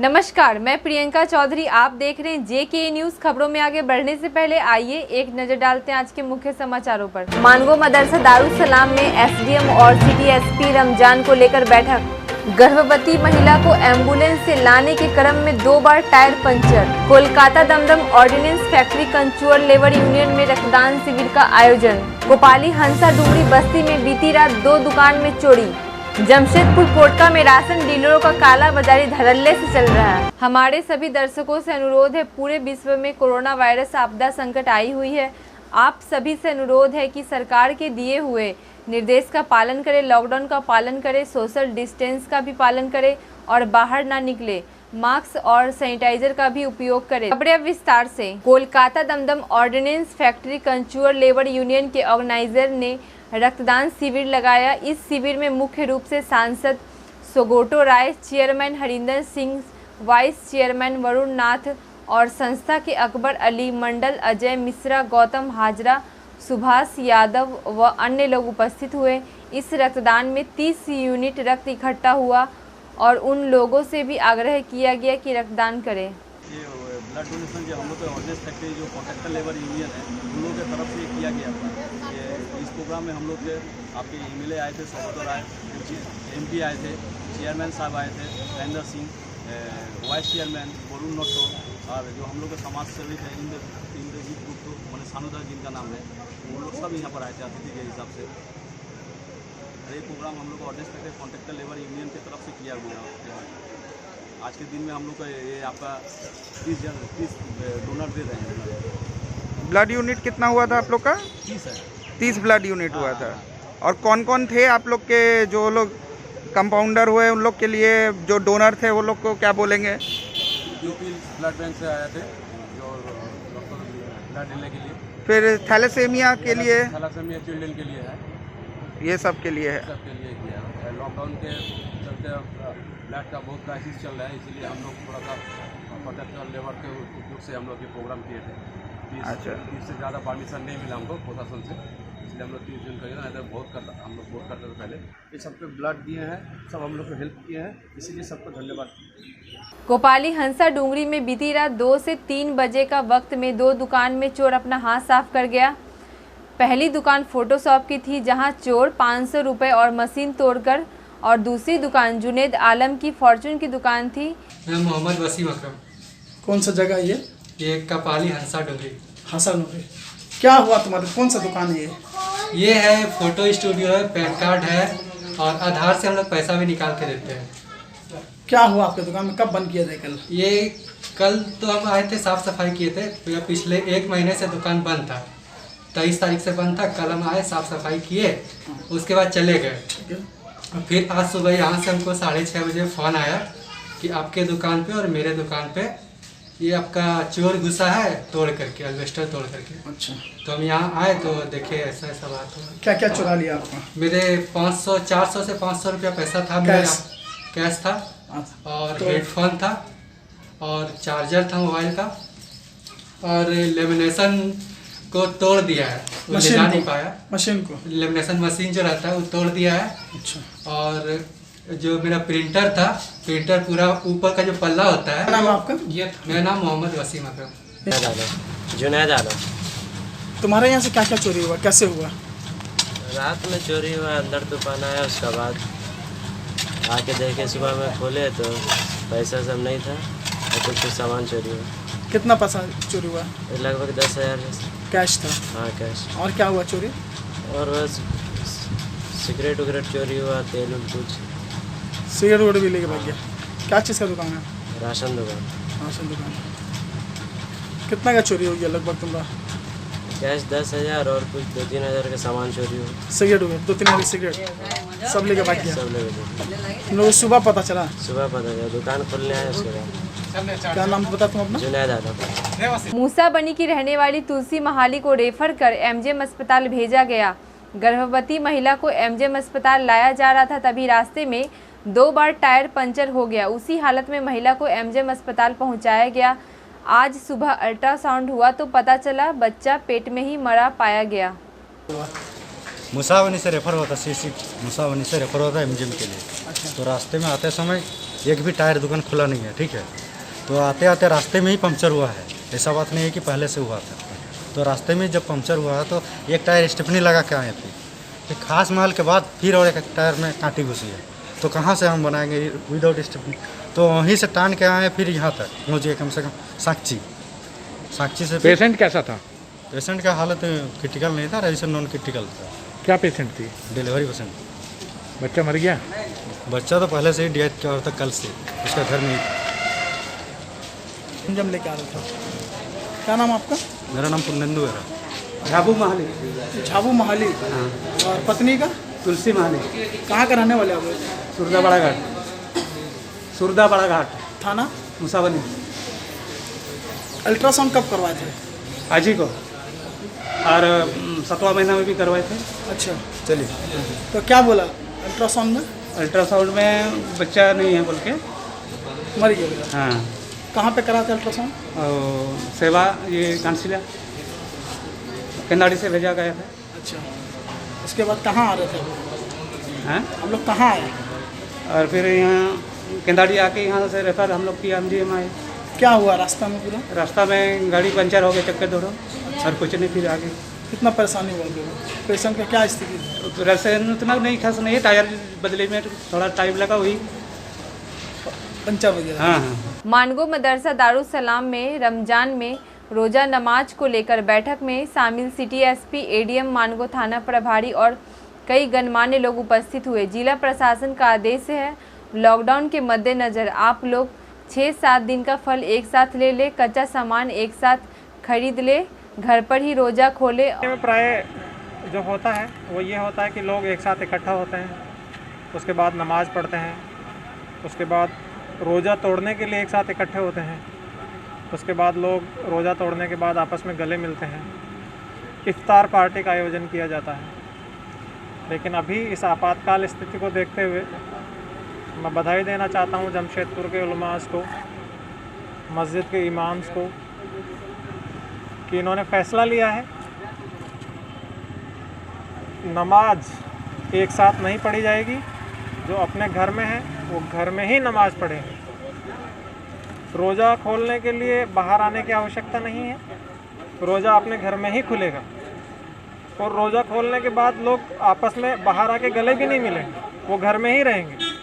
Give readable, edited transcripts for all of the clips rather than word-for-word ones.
नमस्कार, मैं प्रियंका चौधरी। आप देख रहे हैं JK न्यूज। खबरों में आगे बढ़ने से पहले आइए एक नजर डालते हैं आज के मुख्य समाचारों पर। मानगो मदरसा दारुसलाम में SDM और सिटी SP रमजान को लेकर बैठक। गर्भवती महिला को एम्बुलेंस से लाने के क्रम में 2 बार tyre puncture. Kolkata Dumdum ordnance factory कंचुअर लेबर यूनियन में रक्तदान शिविर का आयोजन। कोपाली हंसा डुंगरी बस्ती में बीती रात 2 दुकान में चोरी। जमशेदपुर कोटका में राशन डीलरों का काला बाजारी धड़ल्ले से चल रहा है। हमारे सभी दर्शकों से अनुरोध है, पूरे विश्व में कोरोना वायरस आपदा संकट आई हुई है। आप सभी से अनुरोध है कि सरकार के दिए हुए निर्देश का पालन करें, लॉकडाउन का पालन करें, सोशल डिस्टेंस का भी पालन करें और बाहर ना निकले। मास्क और सैनिटाइजर का भी उपयोग करें। खबरें अब विस्तार से। कोलकाता दमदम ऑर्डिनेंस फैक्ट्री कंचुअर लेबर यूनियन के ऑर्गेनाइजर ने रक्तदान शिविर लगाया। इस शिविर में मुख्य रूप से सांसद Saugata Roy, chairman Harinder Singh, vice chairman Varun Nath और संस्था के अकबर अली, मंडल अजय मिश्रा, गौतम हाजरा, सुभाष यादव व अन्य लोग उपस्थित हुए। इस रक्तदान में 30 यूनिट रक्त इकट्ठा हुआ और उन लोगों से भी आग्रह किया गया कि रक्तदान करें। ये ब्लड डोनेशन जो हम लोग के ऑर्डिनेंस फैक्ट्री जो कॉन्ट्रैक्टर लेबर यूनियन है उन लोगों की तरफ से किया गया था। ये इस प्रोग्राम में हम लोग के आपके MLA आए थे, सोगोटो राय, MP आए थे, चेयरमैन साहब आए थे, Harinder Singh, vice chairman Varun Noto और जो हम लोग के समाज सेवी थे इंद्रजीत गुप्तो मैंने सानुदा जिनका नाम है, वो लोग सब यहाँ पर आए थे अतिथि के हिसाब से। ये प्रोग्राम हम लोग ordnance factory contractor labour union की तरफ से किया गया है। आज के दिन में हम लोग का ये आपका 30 डोनर दे रहे हैं। ब्लड यूनिट कितना हुआ था आप लोग का? 30 है। 30 ब्लड यूनिट हुआ था। और कौन कौन थे आप लोग के जो लोग कंपाउंडर हुए, उन लोग के लिए जो डोनर थे वो लोग को क्या बोलेंगे? यूपी ब्लड बैंक से आए थे जो ब्लड देने के लिए। फिर थैलेसेमिया के लिए? थैलेसेमिया चिल्ड्रन के लिए है। ये सब के लिए है। सबके लिए किया है। लॉकडाउन के चलते ब्लड का बहुत क्राइसिस चल रहा है, इसीलिए हम लोग थोड़ा सा कॉन्ट्रैक्टर लेबर के उपयोग से हम लोग ये प्रोग्राम किए थे। 30 से ज़्यादा परमिशन नहीं मिला हमको प्रशासन से, इसलिए हम लोग 30 दिन करिए ना, तो हम लोग बहुत करते थे पहले। ये सबको ब्लड दिए हैं, सब हम लोग को हेल्प किए हैं, इसीलिए सबको धन्यवाद। कोपाली हंसा डुंगरी में बीती रात 2 से 3 बजे का वक्त में 2 दुकान में चोर अपना हाथ साफ कर गया। पहली दुकान फोटोशॉप की थी, जहां चोर 500 रुपये और मशीन तोड़कर, और दूसरी दुकान जुनेद आलम की फॉर्चून की दुकान थी। मैं मोहम्मद वसीम अकरम। कौन सा जगह ये कपाली हंसा डुंगरी। हंसा डुंगरी। क्या हुआ तुम्हारे? कौन सा दुकान है ये है फोटो स्टूडियो है, पैन कार्ड है और आधार से हम लोग पैसा भी निकाल के देते हैं। क्या हुआ आपके दुकान में? कब बंद किया था? कल तो हम आए थे, साफ सफाई किए थे। तो पिछले 1 महीने से दुकान बंद था, 23 तारीख से बंद था। कल हम आए, साफ सफाई किए, उसके बाद चले गए। फिर आज सुबह यहाँ से हमको 6:30 बजे फ़ोन आया कि आपके दुकान पे और मेरे दुकान पे ये आपका चोर घुसा है, तोड़ करके, एल्वेस्टर तोड़ करके। अच्छा। तो हम यहाँ आए तो देखे ऐसा ऐसा बात हुआ। क्या क्या चुरा लिया आपका? मेरे 400 से 500 रुपया पैसा था, कैश था और हेडफोन था और चार्जर था मोबाइल का, और लेमिनेशन को तोड़ दिया है, वो ले जा नहीं पाया। मशीन को? लेमिनेशन मशीन जो रहता है वो तोड़ दिया है। अच्छा। और जो मेरा प्रिंटर था, प्रिंटर पूरा ऊपर का जो पल्ला होता है। क्या नाम आपका? मेरा नाम मोहम्मद वसीम अकरम। जुनैद आलम। तुम्हारे यहाँ से क्या क्या चोरी हुआ, कैसे हुआ? रात में चोरी हुआ, अंदर तूफान आया, उसके बाद आके देखे, सुबह में खोले तो पैसा सब नहीं था और कुछ सामान चोरी हुआ। कितना पैसा चोरी हुआ? लगभग 10,000 कैश था? हाँ, कैश। और क्या हुआ चोरी? और बस सिगरेट वगैरह चोरी हुआ, तेल उल कुछ। सिगरेट वगैरह भी लेके भाग गया? क्या चीज़ का दुकान है? राशन दुकान। राशन दुकान। कितना का चोरी हो गया लगभग तुम्हारा? कैश 10,000 और कुछ 2-3 हज़ार का सामान चोरी हुआ। सिगरेट हो गया, 2-3 हज़ार सिगरेट सब लेके भाग गया? सब लेके। तुम लोग सुबह पता चला? सुबह पता चला, दुकान खोलने आए, उसके बाद। क्या नाम बता तुम अपना? जुनैद आलम। मूसा बनी की रहने वाली तुलसी महाली को रेफर कर MGM अस्पताल भेजा गया। गर्भवती महिला को MGM अस्पताल लाया जा रहा था, तभी रास्ते में 2 बार टायर पंचर हो गया। उसी हालत में महिला को MGM अस्पताल पहुंचाया गया। आज सुबह अल्ट्रासाउंड हुआ तो पता चला बच्चा पेट में ही मरा पाया गया। मुसावनी से रेफर हुआ था, मुसावनी से रेफर हुआ था MGM के लिए। तो रास्ते में आते समय एक भी टायर दुकान खुला नहीं है, ठीक है। तो आते आते रास्ते में ही पंक्चर हुआ है, ऐसा बात नहीं है कि पहले से हुआ था। तो रास्ते में जब पंक्चर हुआ तो एक टायर स्टेपनी लगा के आए थे, फिर खास माल के बाद फिर और एक टायर में कांटी घुसी है। तो कहाँ से हम बनाएंगे विदाउट स्टेपनी, तो वहीं से टान के आए फिर यहाँ तक मुझे कम से कम साक्षी से। पेशेंट कैसा था? पेशेंट का हालत क्रिटिकल नहीं था, रजिस्टर नॉन क्रिटिकल था। क्या पेशेंट थी? Delivery patient. बच्चा मर गया? बच्चा तो पहले से ही डेथ क्या होता कल से, उसका घर में ही था। जम लेके आ रहा था। क्या नाम आपका? मेरा नाम पुन्नेंदु है। झाबू महाली। झाबू महाली। और पत्नी का? तुलसी महाली। कहाँ का रहने वाले आप? सुरदा बड़ा घाट। थाना? मुसावनी। अल्ट्रासाउंड कब करवाए थे? आज ही को, और 7वां महीना में भी करवाए थे। अच्छा, चलिए। तो क्या बोला अल्ट्रासाउंड में? अल्ट्रासाउंड में बच्चा नहीं है बोल के मर गया। हाँ। कहाँ पे करा था अल्ट्रासाउंड? और सेवा ये कांसिला केंदाड़ी से भेजा गया था। अच्छा, उसके बाद कहाँ आ रहे थे? हाँ, हम लोग कहाँ आए? और फिर यहाँ केंदाड़ी आके यहाँ से रेफर हम लोग की MGM आए। क्या हुआ रास्ता में? पूरा रास्ता में गाड़ी पंचर हो गया, चक्कर दौड़ो और कुछ नहीं, फिर आगे कितना परेशानी हुआ? पेशेंट का क्या स्थिति थी? तो वैसे उतना नहीं खास नहीं है, टायर बदले में थोड़ा टाइम लगा, वही पंचर हो गया। हाँ हाँ। मानगो मदरसा दारुसलाम में रमजान में रोजा नमाज को लेकर बैठक में शामिल सिटी एसपी, ADM मानगो थाना प्रभारी और कई गणमान्य लोग उपस्थित हुए। जिला प्रशासन का आदेश है, लॉकडाउन के मद्देनजर आप लोग 6-7 दिन का फल एक साथ ले, कच्चा सामान एक साथ खरीद ले, घर पर ही रोजा खोले। प्राय जो होता है वो ये होता है कि लोग एक साथ इकट्ठा होते हैं, उसके बाद नमाज़ पढ़ते हैं, उसके बाद रोज़ा तोड़ने के लिए एक साथ इकट्ठे होते हैं, उसके बाद लोग रोज़ा तोड़ने के बाद आपस में गले मिलते हैं, इफ्तार पार्टी का आयोजन किया जाता है। लेकिन अभी इस आपातकाल स्थिति को देखते हुए मैं बधाई देना चाहता हूँ जमशेदपुर के उलमास को, मस्जिद के इमाम्स को, कि इन्होंने फ़ैसला लिया है नमाज एक साथ नहीं पढ़ी जाएगी। जो अपने घर में है वो घर में ही नमाज पढ़ेंगे। रोज़ा खोलने के लिए बाहर आने की आवश्यकता नहीं है, रोज़ा अपने घर में ही खुलेगा। और रोज़ा खोलने के बाद लोग आपस में बाहर आके गले भी नहीं मिलेंगे, वो घर में ही रहेंगे।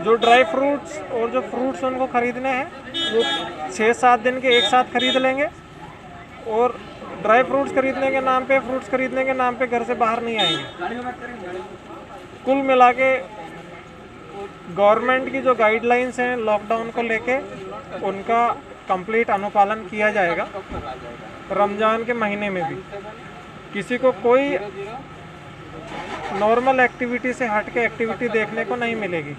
जो ड्राई फ्रूट्स और जो फ्रूट्स उनको ख़रीदने हैं वो 6-7 दिन के एक साथ खरीद लेंगे, और ड्राई फ्रूट्स खरीदने के नाम पे, फ्रूट्स खरीदने के नाम पे घर से बाहर नहीं आएंगे। कुल मिला के गवर्नमेंट की जो गाइडलाइंस हैं लॉकडाउन को लेके, उनका कंप्लीट अनुपालन किया जाएगा। रमज़ान के महीने में भी किसी को कोई नॉर्मल एक्टिविटी से हट के एक्टिविटी देखने को नहीं मिलेगी।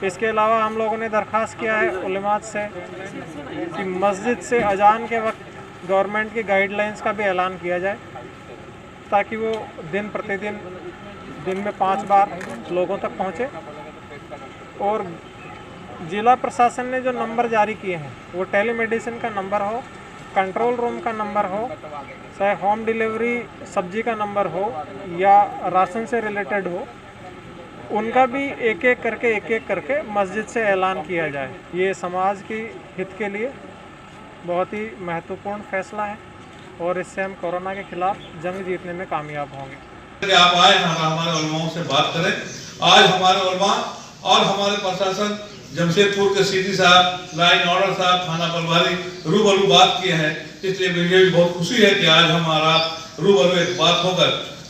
इसके अलावा हम लोगों ने दरख्वास्त किया है उलमात से कि मस्जिद से अजान के वक्त गवर्नमेंट की गाइडलाइंस का भी ऐलान किया जाए, ताकि वो दिन प्रतिदिन दिन में 5 बार लोगों तक पहुँचे। और ज़िला प्रशासन ने जो नंबर जारी किए हैं वो टेलीमेडिसिन का नंबर हो, कंट्रोल रूम का नंबर हो, चाहे होम डिलीवरी सब्जी का नंबर हो या राशन से रिलेटेड हो, उनका भी एक एक करके मस्जिद से ऐलान किया जाए। ये समाज की हित के लिए बहुत ही महत्वपूर्ण फैसला है और इससे हम कोरोना के खिलाफ जंग जीतने में कामयाब होंगे। आप आए, हम हमारे उलमाओं से बात करें। आज हमारे उलमा और हमारे प्रशासन जमशेदपुर के सीडी साहब, लाइन ऑर्डर साहब, थाना प्रभारी रूबरू बात किए हैं, इसलिए मुझे भी बहुत खुशी है कि आज हमारा रूबरू एक बात होकर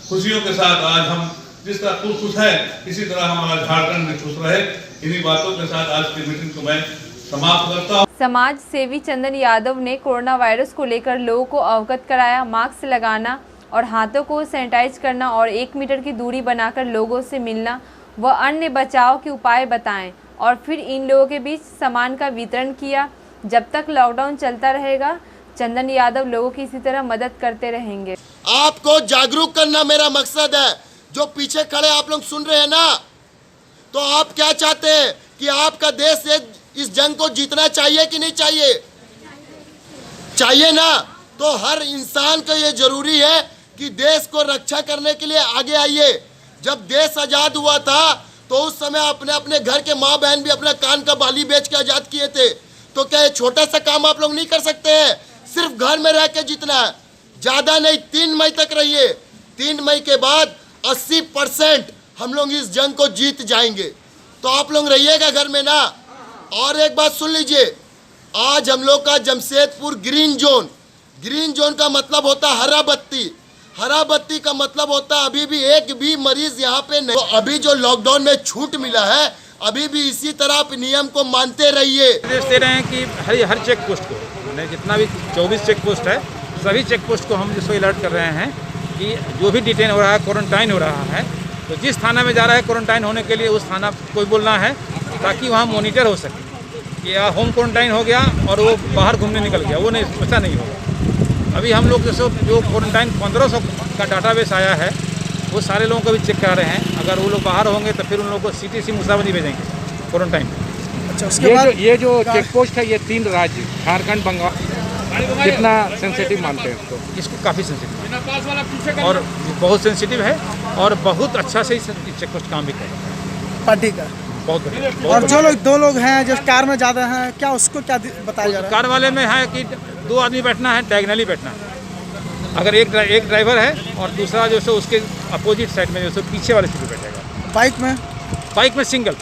खुशियों के साथ आज हम जिस तरह खुश है इसी तरह हमारा झारखंड में खुश रहे। इन्हीं बातों के साथ आज की मीटिंग को मैं समाप्त करता हूँ। समाज सेवी चंदन यादव ने कोरोना वायरस को लेकर लोगों को अवगत कराया। मास्क लगाना और हाथों को सैनिटाइज करना और 1 मीटर की दूरी बनाकर लोगों से मिलना व अन्य बचाव के उपाय बताएं और फिर इन लोगों के बीच सामान का वितरण किया। जब तक लॉकडाउन चलता रहेगा, चंदन यादव लोगों की इसी तरह मदद करते रहेंगे। आपको जागरूक करना मेरा मकसद है। जो पीछे खड़े आप लोग सुन रहे हैं ना, तो आप क्या चाहते हैं कि आपका देश इस जंग को जीतना चाहिए कि नहीं चाहिए? चाहिए ना। तो हर इंसान को ये जरूरी है कि देश को रक्षा करने के लिए आगे आइए। जब देश आज़ाद हुआ था तो उस समय अपने अपने घर के माँ बहन भी अपना कान का बाली बेच के आज़ाद किए थे। तो क्या ये छोटा सा काम आप लोग नहीं कर सकते हैं? सिर्फ घर में रह के जीतना है, ज़्यादा नहीं। 3 मई तक रहिए। 3 मई के बाद 80% हम लोग इस जंग को जीत जाएंगे। तो आप लोग रहिएगा घर में ना। और एक बात सुन लीजिए, आज हम लोग का जमशेदपुर ग्रीन जोन का मतलब होता है हरा बत्ती। हरा बत्ती का मतलब होता है अभी भी एक भी मरीज यहाँ पे नहीं। तो अभी जो लॉकडाउन में छूट मिला है, अभी भी इसी तरह आप नियम को मानते रहिए। निर्देश दे रहे हैं कि हर चेक पोस्ट को, मैंने जितना भी 24 चेक पोस्ट है, सभी चेक पोस्ट को हम जिसको अलर्ट कर रहे हैं कि जो भी डिटेन हो रहा है, क्वारंटाइन हो रहा है, तो जिस थाना में जा रहा है क्वारंटाइन होने के लिए उस थाना को बोलना है, ताकि वहाँ मॉनिटर हो सके कि होम क्वारंटाइन हो गया और वो बाहर घूमने निकल गया, वो नहीं, ऐसा नहीं होगा। अभी हम लोग जैसे जो क्वारंटाइन 1500 का डाटाबेस आया है, वो सारे लोगों को भी चेक कर रहे हैं। अगर वो लोग बाहर होंगे तो फिर उन लोगों को CTC मुसाबनी भेजेंगे क्वारंटाइन। अच्छा, उसके बाद ये जो चेक पोस्ट है, ये 3 राज्य झारखंड, बंगाल, कितना सेंसिटिव मानते हैं इसको? इसको काफ़ी सेंसिटिव और बहुत सेंसिटिव है और बहुत अच्छा से चेक पोस्ट काम भी कर रहा है पार्टी का। बहुत बढ़िया। और जो लोग 2 लोग हैं जो कार में ज़्यादा हैं, क्या उसको क्या बताया जा रहा है? कार वाले में है कि 2 आदमी बैठना है, डायगनली बैठना है। अगर एक ड्राइवर है और दूसरा जो है उसके अपोजिट साइड में जो है पीछे वाले सीट पे बैठेगा। बाइक में सिंगल,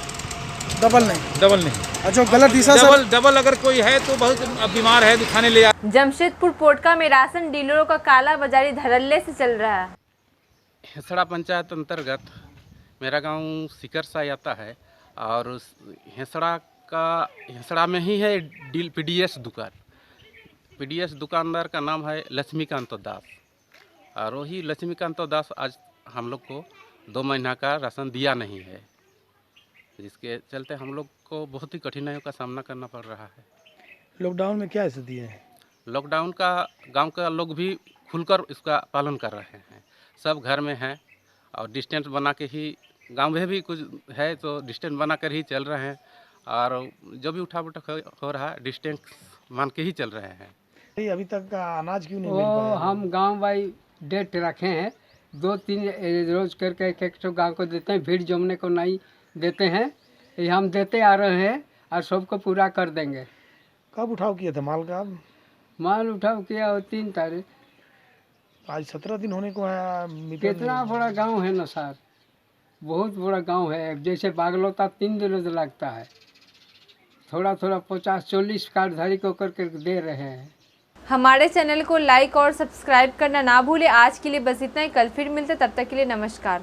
डबल नहीं। और जो गलत दिशा डबल अगर कोई है तो बहुत बीमार है, दिखाने ले। जमशेदपुर पोटका में राशन डीलरों का काला बाजारी धड़ल्ले से चल रहा है। हेसड़ा पंचायत अंतर्गत मेरा गांव सिकरसा आता है और उस हेसड़ा में ही है PDS दुकान। PDS दुकानदार का नाम है लक्ष्मीकांत दास, और वही लक्ष्मीकांत दास आज हम लोग को 2 महीना का राशन दिया नहीं है, जिसके चलते हम लोग को बहुत ही कठिनाइयों का सामना करना पड़ रहा है। लॉकडाउन में क्या स्थिति है? लॉकडाउन का गांव का लोग भी खुलकर इसका पालन कर रहे हैं। सब घर में हैं और डिस्टेंस बना के ही, गांव में भी कुछ है तो डिस्टेंस बना कर ही चल रहे हैं, और जो भी उठा बैठक हो रहा है डिस्टेंस मान के ही चल रहे हैं। अभी तक अनाज क्यों नहीं मिल पाया? हम गांव बाई डेट रखे हैं, 2-3 रोज करके एक गांव को देते हैं, भीड़ जमने को नहीं देते हैं। ये हम देते आ रहे हैं और सबको पूरा कर देंगे। कब उठाव किया था माल का? माल उठाव किया 3 तारीख। आज 17 दिन होने को आया। कितना बड़ा गांव है ना सर, बहुत बड़ा गांव है। जैसे बागलौता 3 दिन लगता है, थोड़ा 50-40 कार्डधारी को करके दे रहे हैं। हमारे चैनल को लाइक और सब्सक्राइब करना ना भूले। आज के लिए बस इतना ही, कल फिर मिलते, तब तक के लिए नमस्कार।